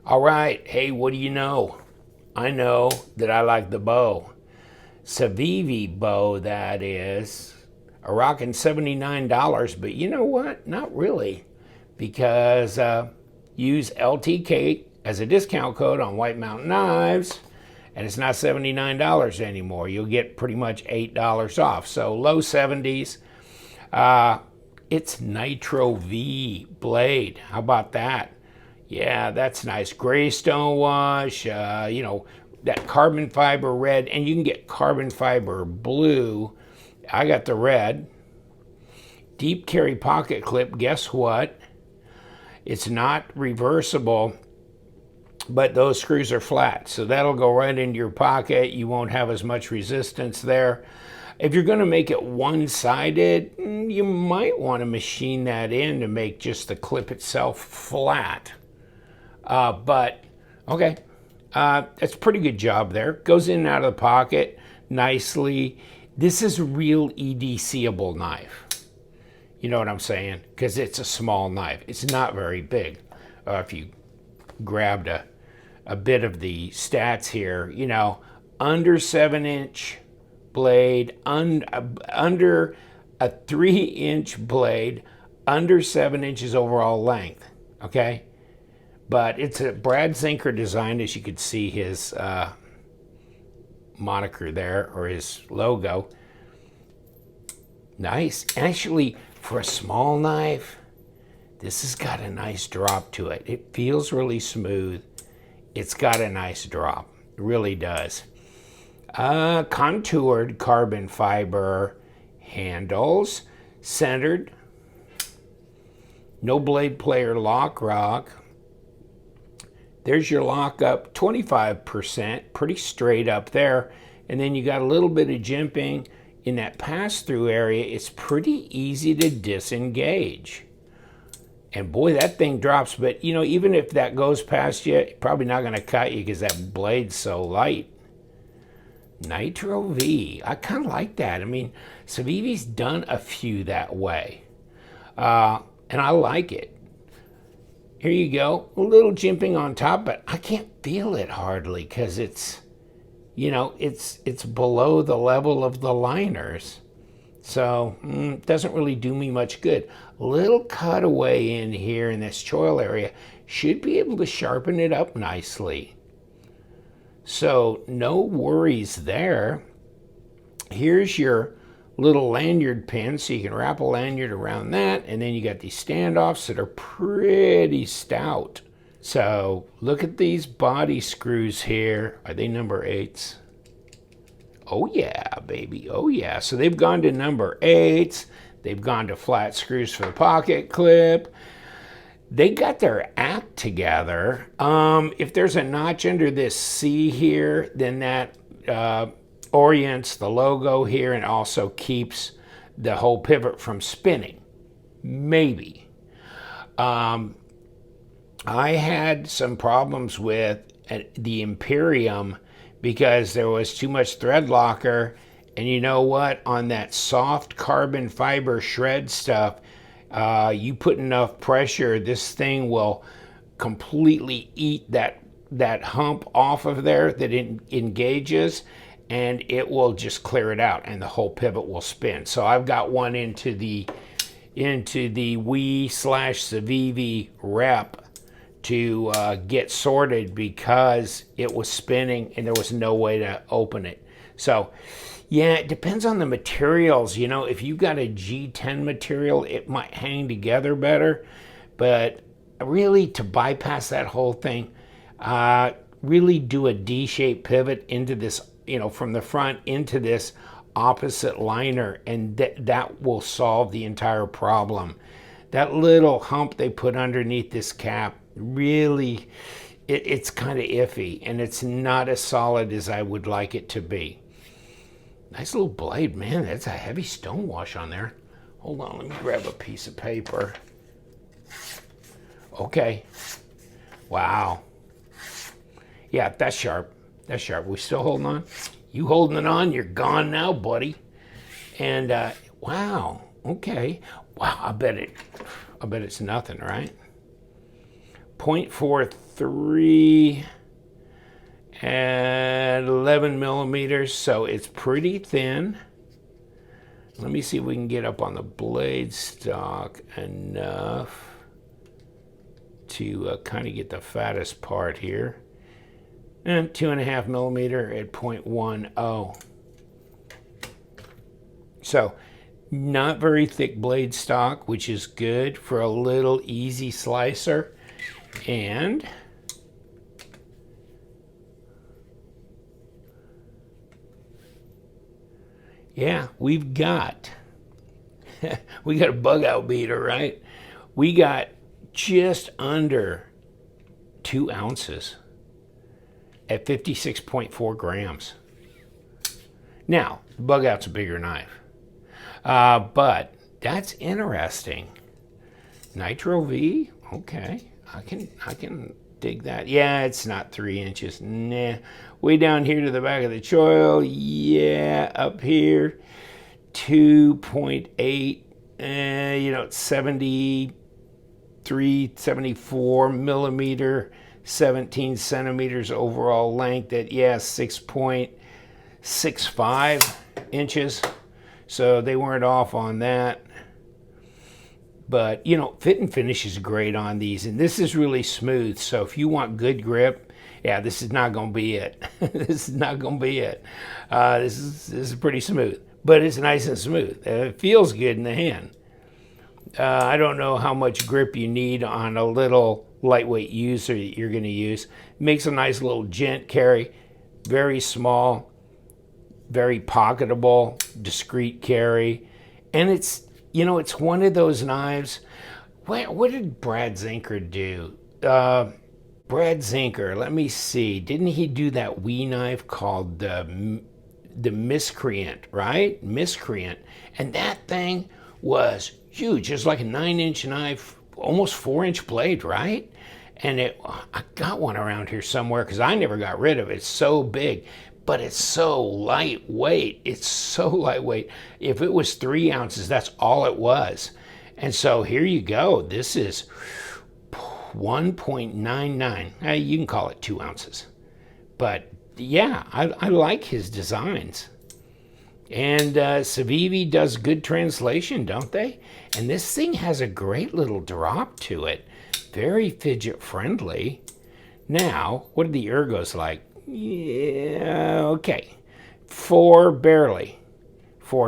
All right, hey, what do you know? I know that I like the bow. Civivi Bo, that is. A rockin' $79, but you know what? Not really. Because use LTK as a discount code on White Mountain Knives, and it's not $79 anymore. You'll get pretty much $8 off. So low 70s. It's Nitro V blade. How about that? Yeah, that's nice. Gray stone wash, that carbon fiber red, and you can get carbon fiber blue. I got the red. Deep carry pocket clip, guess what? It's not reversible, but those screws are flat. So that'll go right into your pocket. You won't have as much resistance there. If you're going to make it one-sided, you might want to machine that in to make just the clip itself flat. But, okay, that's a pretty good job there. Goes in and out of the pocket nicely. This is a real Edc-Able knife. You know what I'm saying? Because it's a small knife. It's not very big. If you grabbed a bit of the stats here, under 7-inch blade, under a 3-inch blade, under 7 inches overall length, okay? But it's a Brad Zinker design, as you could see his moniker there, or his logo. Nice. Actually, for a small knife, this has got a nice drop to it. It feels really smooth. It's got a nice drop. It really does. Contoured carbon fiber handles, centered. No blade player lock rock. There's your lock up, 25%, pretty straight up there. And then you got a little bit of jimping in that pass-through area. It's pretty easy to disengage. And boy, that thing drops. But, even if that goes past you, it's probably not going to cut you because that blade's so light. Nitro V, I kind of like that. I mean, Civivi's done a few that way. And I like it. Here you go, a little jimping on top, but I can't feel it hardly because it's, it's below the level of the liners. So it doesn't really do me much good. A little cutaway in here in this choil area should be able to sharpen it up nicely. So no worries there. Here's your little lanyard pin, so you can wrap a lanyard around that, and then you got these standoffs that are pretty stout. So look at these body screws here. Are they number 8s? Oh yeah, baby, oh yeah. So they've gone to number 8s. They've gone to flat screws for the pocket clip. They got their act together. If there's a notch under this C here, then that orients the logo here and also keeps the whole pivot from spinning. Maybe. I had some problems with the Imperium because there was too much thread locker, and you know what? On that soft carbon fiber shred stuff, you put enough pressure, this thing will completely eat that hump off of there that it engages, and it will just clear it out, and the whole pivot will spin. So I've got one into the Wii/Civivi rep to get sorted because it was spinning and there was no way to open it. So yeah, it depends on the materials. If you've got a G10 material, it might hang together better. But really, to bypass that whole thing, really do a D-shaped pivot into this, from the front into this opposite liner, and that will solve the entire problem. That little hump they put underneath this cap, really, it's kind of iffy, and it's not as solid as I would like it to be. Nice little blade, man. That's a heavy stone wash on there. Hold on, let me grab a piece of paper. Okay. Wow. Yeah, that's sharp. That's sharp. We still holding on? You holding it on? You're gone now, buddy. And wow. Okay. Wow. I bet it's nothing, right? .43 and 11 millimeters, so it's pretty thin. Let me see if we can get up on the blade stock enough to kind of get the fattest part here. And 2.5 millimeter at 0.10. So not very thick blade stock, which is good for a little easy slicer. And yeah, we've got we got a bug out beater, right? We got just under 2 ounces at 56.4 grams. Now, the bug out's a bigger knife, but that's interesting. Nitro V, okay, I can dig that. Yeah, it's not 3 inches. Nah, way down here to the back of the choil. Yeah, up here, 2.8. 73, 74 millimeter, 17 centimeters overall length at 6.65 inches. So they weren't off on that. But, fit and finish is great on these. And this is really smooth. So if you want good grip, yeah, this is not going to be it. This is not going to be it. This is pretty smooth. But it's nice and smooth. It feels good in the hand. I don't know how much grip you need on a little lightweight user that you're going to use. It makes a nice little gent carry. Very small. Very pocketable. Discreet carry. And it's... it's one of those knives. What did Brad Zinker do? Brad Zinker, let me see. Didn't he do that wee knife called the Miscreant, right? Miscreant. And that thing was huge. It's like a 9-inch knife, almost 4-inch blade, right? And I got one around here somewhere because I never got rid of it. It's so big. But it's so lightweight. It's so lightweight. If it was 3 ounces, that's all it was. And so here you go. This is 1.99. You can call it 2 ounces. But yeah, I like his designs. And Civivi does good translation, don't they? And this thing has a great little drop to it. Very fidget friendly. Now, what are the ergos like? Yeah, okay. 4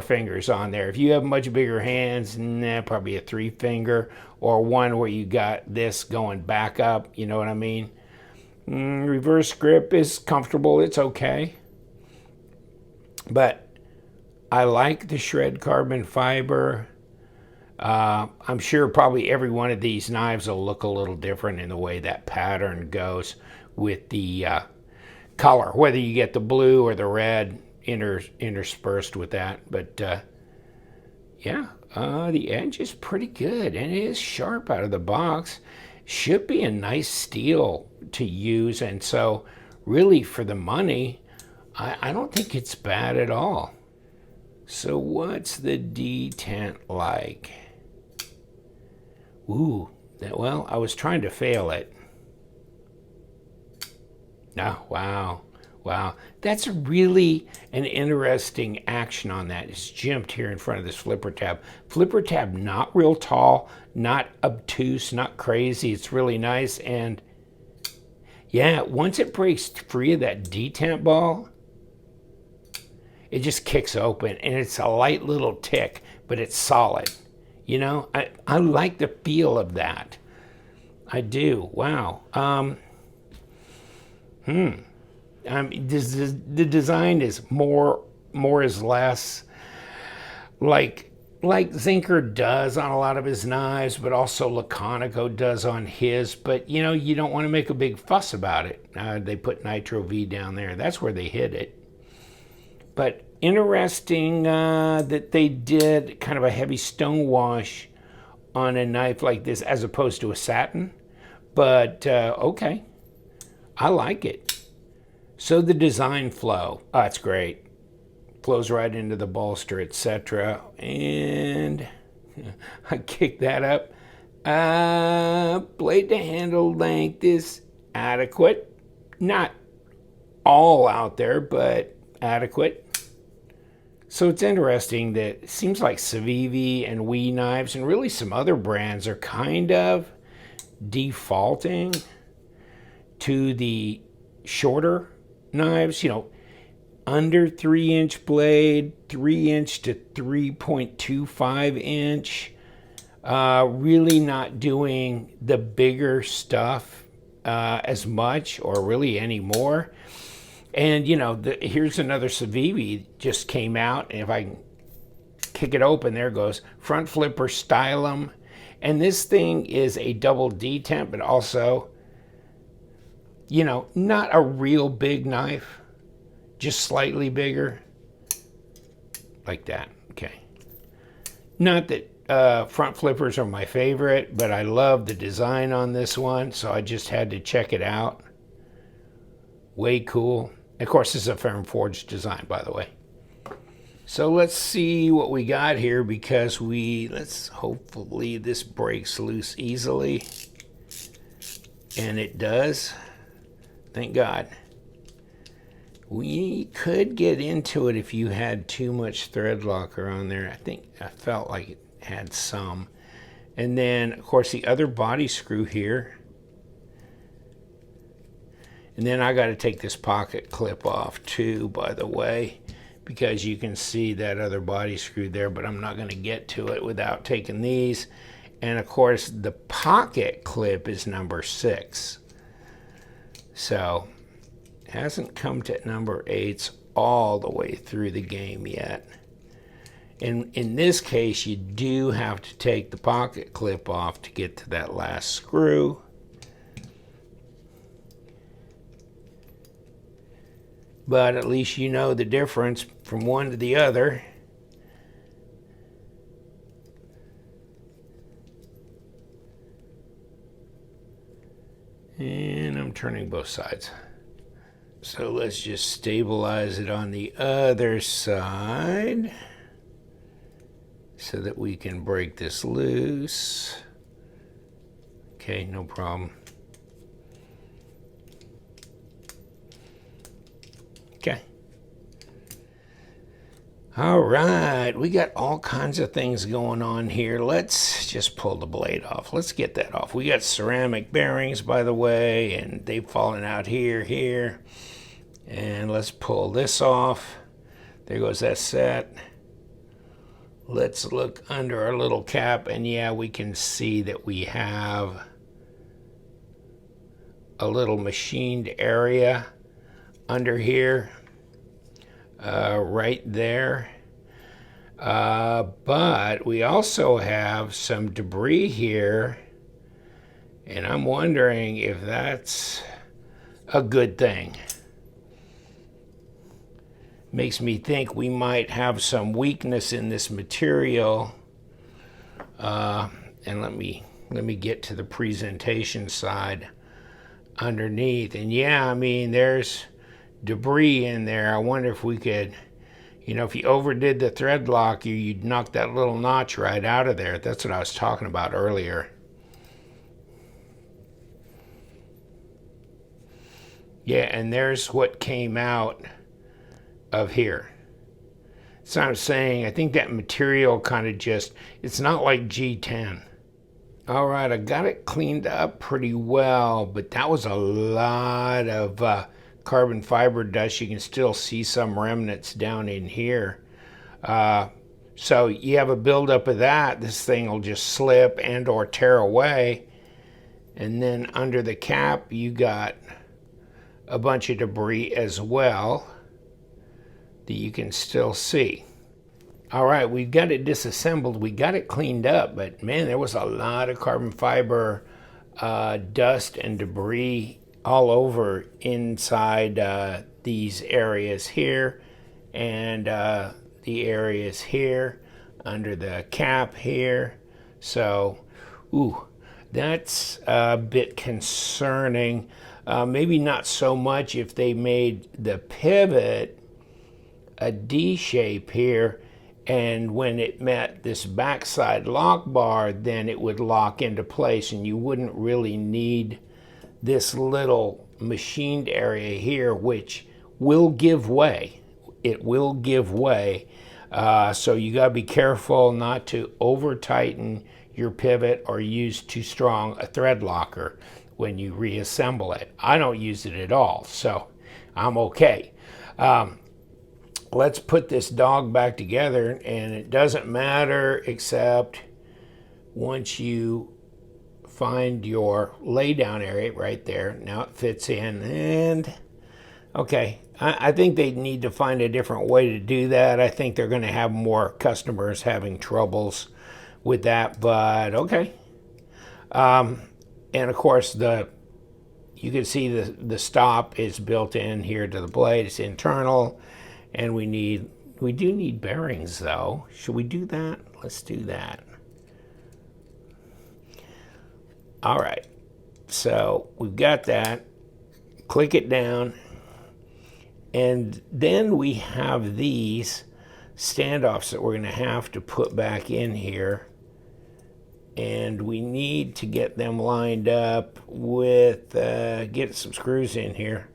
fingers on there. If you have much bigger hands, probably a 3-finger, or one where you got this going back up, you know what I mean? Reverse grip is comfortable, it's okay. But I like the shred carbon fiber. I'm sure probably every one of these knives will look a little different in the way that pattern goes with the color, whether you get the blue or the red interspersed with that. But yeah, the edge is pretty good, and it is sharp out of the box. Should be a nice steel to use, and so really for the money, I don't think it's bad at all. So what's the detent like? Ooh, well, I was trying to fail it. Oh, wow. That's really an interesting action on that. It's jimped here in front of this flipper tab. Flipper tab not real tall, not obtuse, not crazy. It's really nice. And yeah, once it breaks free of that detent ball, it just kicks open, and it's a light little tick, but it's solid. I like the feel of that. I do. Wow. The design is more is less, like Zinker does on a lot of his knives, but also Laconico does on his. But you don't want to make a big fuss about it. They put Nitro V down there. That's where they hid it. But interesting that they did kind of a heavy stone wash on a knife like this as opposed to a satin. But okay, I like it. So the design flow, it's great. Flows right into the bolster, etc. And I kick that up. Blade to handle length is adequate. Not all out there, but adequate. So it's interesting that it seems like Civivi and Wii knives and really some other brands are kind of defaulting to the shorter knives, under 3-inch blade, 3-inch to 3.25-inch. Really not doing the bigger stuff as much or really anymore. And, here's another Civivi just came out. And if I can kick it open, there it goes. Front flipper stylum. And this thing is a double detent, but also, not a real big knife. Just slightly bigger. Like that. Okay. Not that front flippers are my favorite, but I love the design on this one. So I just had to check it out. Way cool. Of course, this is a Ferrum Forged design, by the way. So let's see what we got here, because hopefully this breaks loose easily. And it does. Thank God. We could get into it if you had too much thread locker on there. I felt like it had some. And then, of course, the other body screw here. And then I got to take this pocket clip off too, by the way, because you can see that other body screw there, but I'm not going to get to it without taking these. And of course, the pocket clip is number 6. So, it hasn't come to number 8s all the way through the game yet. And in this case, you do have to take the pocket clip off to get to that last screw. But at least you know the difference from one to the other. And I'm turning both sides. So let's just stabilize it on the other side so that we can break this loose. Okay, no problem. Okay. All right, we got all kinds of things going on here. Let's just pull the blade off. Let's get that off. We got ceramic bearings, by the way, and they've fallen out here. And let's pull this off. There goes that set. Let's look under our little cap, and yeah, we can see that we have a little machined area under here, right there. But we also have some debris here, and I'm wondering if that's a good thing. Makes me think we might have some weakness in this material. And let me get to the presentation side underneath. And yeah, I mean, there's debris in there. I wonder if we could, if you overdid the thread lock, you'd knock that little notch right out of there. That's what I was talking about earlier. Yeah, and there's what came out of here. So I'm saying, I think that material kind of it's not like G10. All right, I got it cleaned up pretty well, but that was a lot of carbon fiber dust. You can still see some remnants down in here. So you have a buildup of that, this thing will just slip and or tear away. And then under the cap, you got a bunch of debris as well that you can still see. All right, we've got it disassembled. We got it cleaned up, but man, there was a lot of carbon fiber dust and debris all over inside these areas here and the areas here under the cap here. So, that's a bit concerning. Maybe not so much if they made the pivot a D shape here And when it met this backside lock bar, then it would lock into place, and you wouldn't really need this little machined area here, which will give way. It will give way. So you got to be careful not to over tighten your pivot or use too strong a thread locker when you reassemble it. I don't use it at all, so I'm okay. Let's put this dog back together, and it doesn't matter except once you find your lay down area right there. Now it fits in, and okay, I think they need to find a different way to do that. I think they're going to have more customers having troubles with that, but okay. And of course, you can see the stop is built in here to the blade. It's internal, and we do need bearings though. Should we do that? Let's do that. All right, so we've got that. Click it down, and then we have these standoffs that we're going to have to put back in here, and we need to get them lined up with get some screws in here,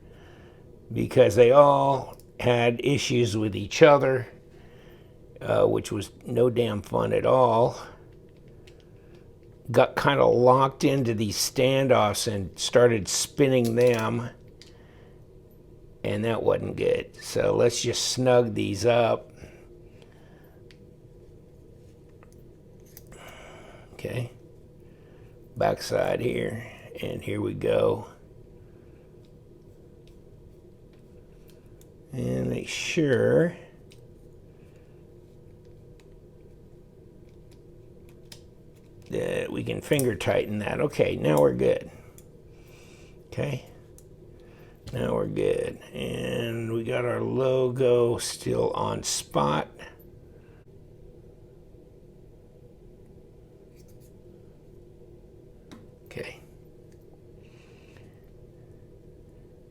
because they all had issues with each other, which was no damn fun at all. Got kind of locked into these standoffs and started spinning them, and that wasn't good. So let's just snug these up. Okay, backside here, and here we go. And make sure that we can finger tighten that. Okay, now we're good. Okay, now we're good. And we got our logo still on spot. Okay.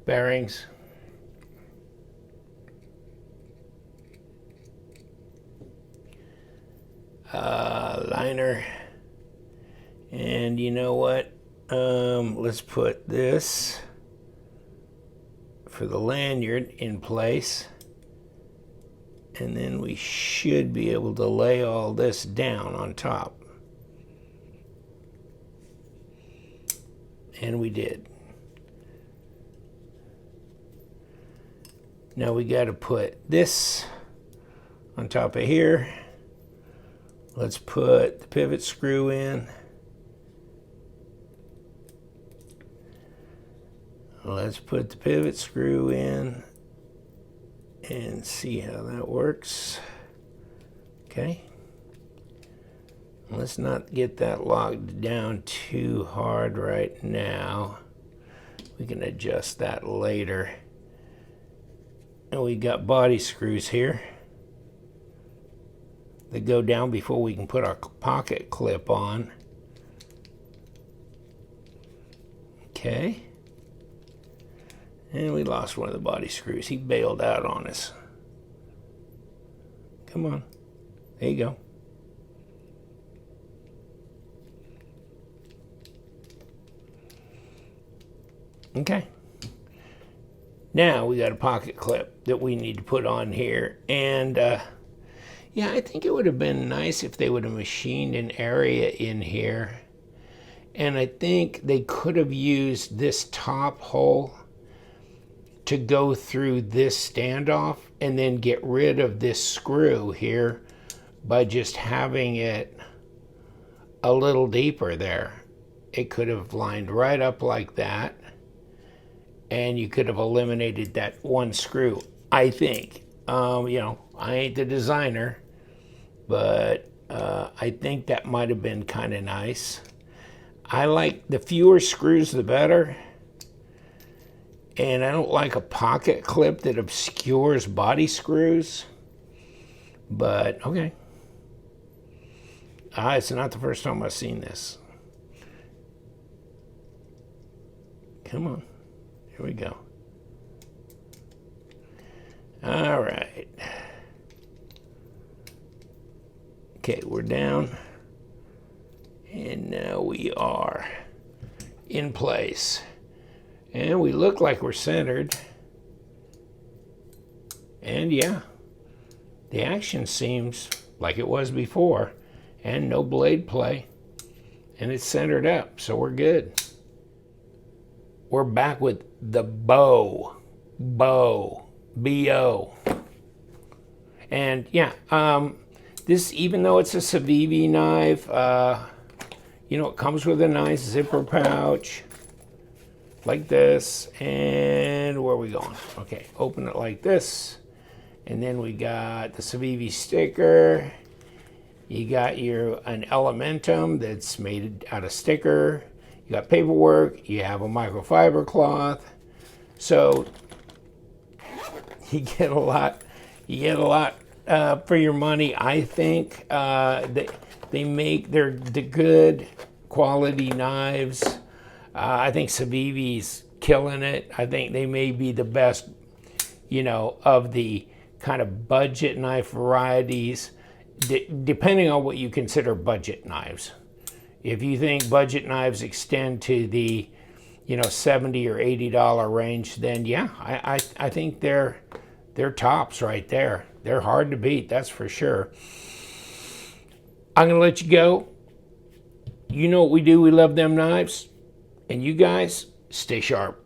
Bearings. Liner. And you know what? Let's put this for the lanyard in place, and then we should be able to lay all this down on top. And we did. Now we got to put this on top of here. Let's put the pivot screw in. Let's put the pivot screw in and see how that works. Okay. Let's not get that locked down too hard right now. We can adjust that later. And we got body screws here that go down before we can put our pocket clip on. Okay. And we lost one of the body screws. He bailed out on us. Come on. There you go. Okay. Now we got a pocket clip that we need to put on here. And yeah, I think it would have been nice if they would have machined an area in here. And I think they could have used this top hole to go through this standoff and then get rid of this screw here by just having it a little deeper there. It could have lined right up like that, and you could have eliminated that one screw, I think. You know, I ain't the designer, but I think that might have been kind of nice. I like the fewer screws the better. And I don't like a pocket clip that obscures body screws. But, okay. It's not the first time I've seen this. Come on. Here we go. All right. Okay, we're down. And now we are in place. And we look like we're centered. And yeah, the action seems like it was before. And no blade play. And it's centered up, so we're good. We're back with the Bo. Bo. B-O. And yeah, this, even though it's a Civivi knife, you know, it comes with a nice zipper pouch like this. And where are we going? Okay, open it like this. And then we got the Civivi sticker. You got an Elementum that's made out of sticker. You got paperwork. You have a microfiber cloth. So you get a lot. You get a lot for your money. I think they make the good quality knives. I think Civivi's killing it. I think they may be the best, you know, of the kind of budget knife varieties. Depending on what you consider budget knives. If you think budget knives extend to the, you know, $70 or $80 range, then yeah, I think they're tops right there. They're hard to beat, that's for sure. I'm gonna let you go. You know what we do, we love them knives. And you guys, stay sharp.